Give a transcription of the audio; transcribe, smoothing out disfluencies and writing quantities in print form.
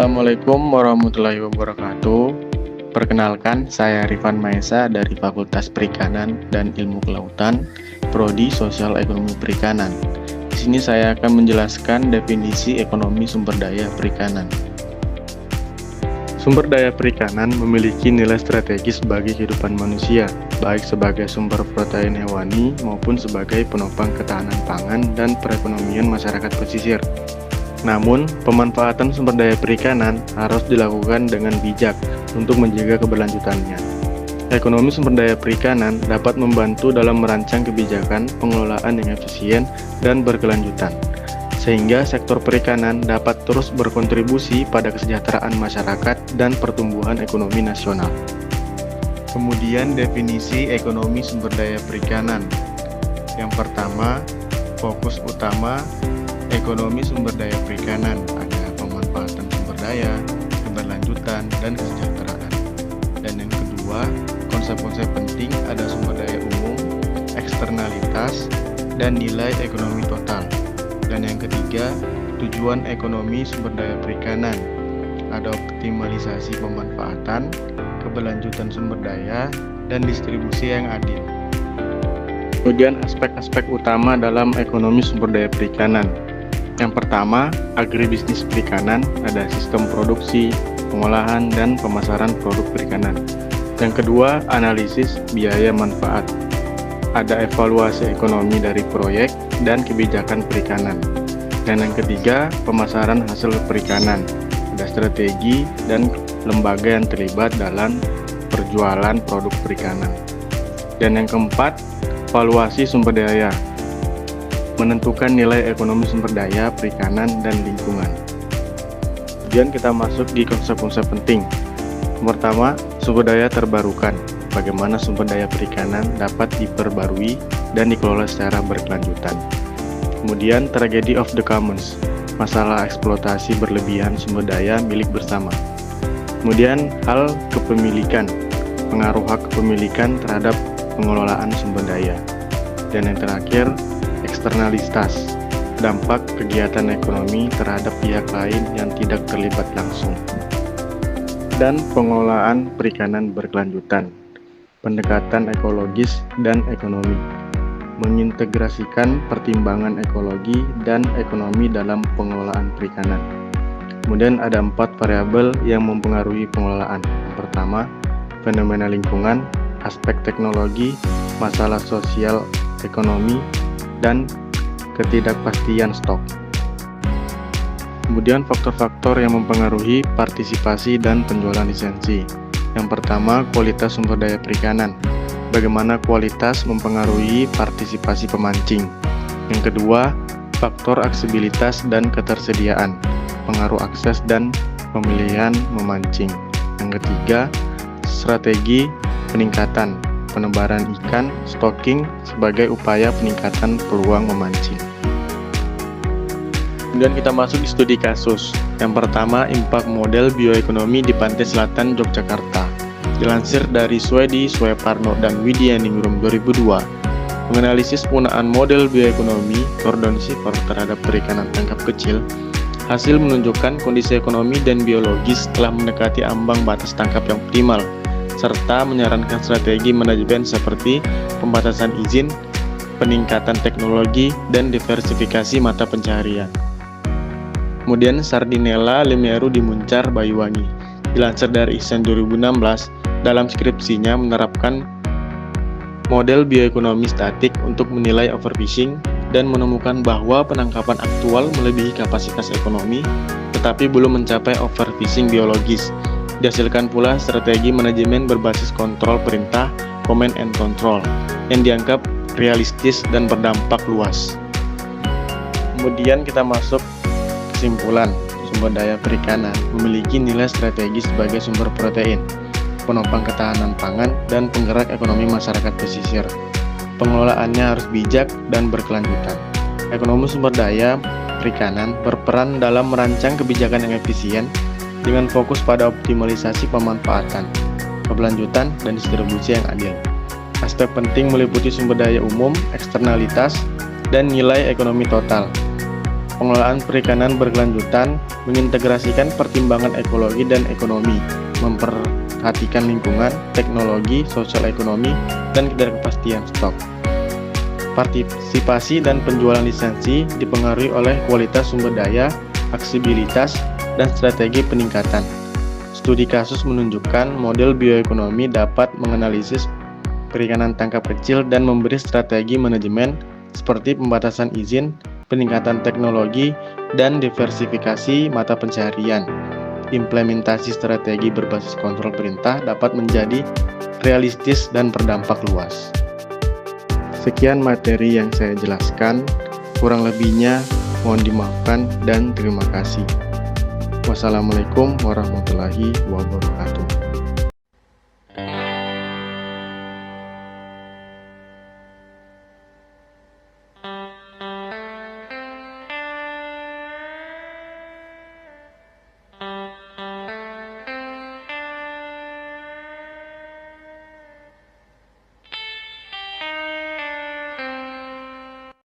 Assalamualaikum warahmatullahi wabarakatuh. Perkenalkan, saya Rifan Maesa dari Fakultas Perikanan dan Ilmu Kelautan, Prodi Sosial Ekonomi Perikanan. Di sini saya akan menjelaskan definisi ekonomi sumber daya perikanan. Sumber daya perikanan memiliki nilai strategis bagi kehidupan manusia, baik sebagai sumber protein hewani maupun sebagai penopang ketahanan pangan dan perekonomian masyarakat pesisir. Namun, pemanfaatan sumber daya perikanan harus dilakukan dengan bijak untuk menjaga keberlanjutannya. Ekonomi sumber daya perikanan dapat membantu dalam merancang kebijakan pengelolaan yang efisien dan berkelanjutan, sehingga sektor perikanan dapat terus berkontribusi pada kesejahteraan masyarakat dan pertumbuhan ekonomi nasional. Kemudian definisi ekonomi sumber daya perikanan. Yang pertama, fokus utama ekonomi sumber daya perikanan ada pemanfaatan sumber daya, keberlanjutan, dan kesejahteraan. Dan yang kedua, konsep-konsep penting ada sumber daya umum, eksternalitas, dan nilai ekonomi total. Dan yang ketiga, tujuan ekonomi sumber daya perikanan ada optimalisasi pemanfaatan, keberlanjutan sumber daya, dan distribusi yang adil. Kemudian aspek-aspek utama dalam ekonomi sumber daya perikanan. Yang pertama, agribisnis perikanan, ada sistem produksi, pengolahan, dan pemasaran produk perikanan. Yang kedua, analisis biaya manfaat, ada evaluasi ekonomi dari proyek dan kebijakan perikanan. Dan yang ketiga, pemasaran hasil perikanan, ada strategi dan lembaga yang terlibat dalam perjualan produk perikanan. Dan yang keempat, valuasi sumber daya, menentukan nilai ekonomi sumber daya, perikanan, dan lingkungan. Kemudian kita masuk di konsep-konsep penting. Yang pertama, sumber daya terbarukan. Bagaimana sumber daya perikanan dapat diperbarui dan dikelola secara berkelanjutan. Kemudian, tragedy of the commons, masalah eksploitasi berlebihan sumber daya milik bersama. Kemudian, hal kepemilikan, pengaruh hak kepemilikan terhadap pengelolaan sumber daya. Dan yang terakhir, eksternalitas, dampak kegiatan ekonomi terhadap pihak lain yang tidak terlibat langsung. Dan pengelolaan perikanan berkelanjutan, pendekatan ekologis dan ekonomi, mengintegrasikan pertimbangan ekologi dan ekonomi dalam pengelolaan perikanan. Kemudian ada 4 variabel yang mempengaruhi pengelolaan. Yang pertama, fenomena lingkungan, aspek teknologi, masalah sosial ekonomi, dan ketidakpastian stok. Kemudian faktor-faktor yang mempengaruhi partisipasi dan penjualan lisensi. Yang pertama, kualitas sumber daya perikanan. Bagaimana kualitas mempengaruhi partisipasi pemancing. Yang kedua, faktor aksesibilitas dan ketersediaan, pengaruh akses dan pemilihan memancing. Yang ketiga, strategi peningkatan, penebaran ikan, stocking sebagai upaya peningkatan peluang memancing. Kemudian kita masuk di studi kasus. Yang pertama, impact model bioekonomi di pantai selatan Yogyakarta. Dilansir dari Swedi, Sweparno, dan Widianingrum 2002, menganalisis penggunaan model bioekonomi Gordon Shipper terhadap perikanan tangkap kecil, hasil menunjukkan kondisi ekonomi dan biologis telah mendekati ambang batas tangkap yang optimal, serta menyarankan strategi manajemen seperti pembatasan izin, peningkatan teknologi, dan diversifikasi mata pencaharian. Kemudian Sardinella Lemeru di Muncar, Banyuwangi. Dilansir dari Ihsan 2016, dalam skripsinya menerapkan model bioekonomi statik untuk menilai overfishing dan menemukan bahwa penangkapan aktual melebihi kapasitas ekonomi, tetapi belum mencapai overfishing biologis. Dihasilkan pula strategi manajemen berbasis kontrol perintah, command and control, yang dianggap realistis dan berdampak luas. Kemudian kita masuk kesimpulan. Sumber daya perikanan memiliki nilai strategis sebagai sumber protein, penopang ketahanan pangan, dan penggerak ekonomi masyarakat pesisir. Pengelolaannya harus bijak dan berkelanjutan. Ekonomi sumber daya perikanan berperan dalam merancang kebijakan yang efisien, dengan fokus pada optimalisasi pemanfaatan, keberlanjutan, dan distribusi yang adil. Aspek penting meliputi sumber daya umum, eksternalitas, dan nilai ekonomi total. Pengelolaan perikanan berkelanjutan mengintegrasikan pertimbangan ekologi dan ekonomi, memperhatikan lingkungan, teknologi, sosial ekonomi, dan ketidakpastian stok. Partisipasi dan penjualan lisensi dipengaruhi oleh kualitas sumber daya, aksesibilitas, dan strategi peningkatan. Studi kasus menunjukkan model bioekonomi dapat menganalisis perikanan tangkap kecil dan memberi strategi manajemen seperti pembatasan izin, peningkatan teknologi, dan diversifikasi mata pencaharian. Implementasi strategi berbasis kontrol perintah dapat menjadi realistis dan berdampak luas. Sekian materi yang saya jelaskan, kurang lebihnya mohon dimaafkan dan terima kasih. Wassalamualaikum warahmatullahi wabarakatuh.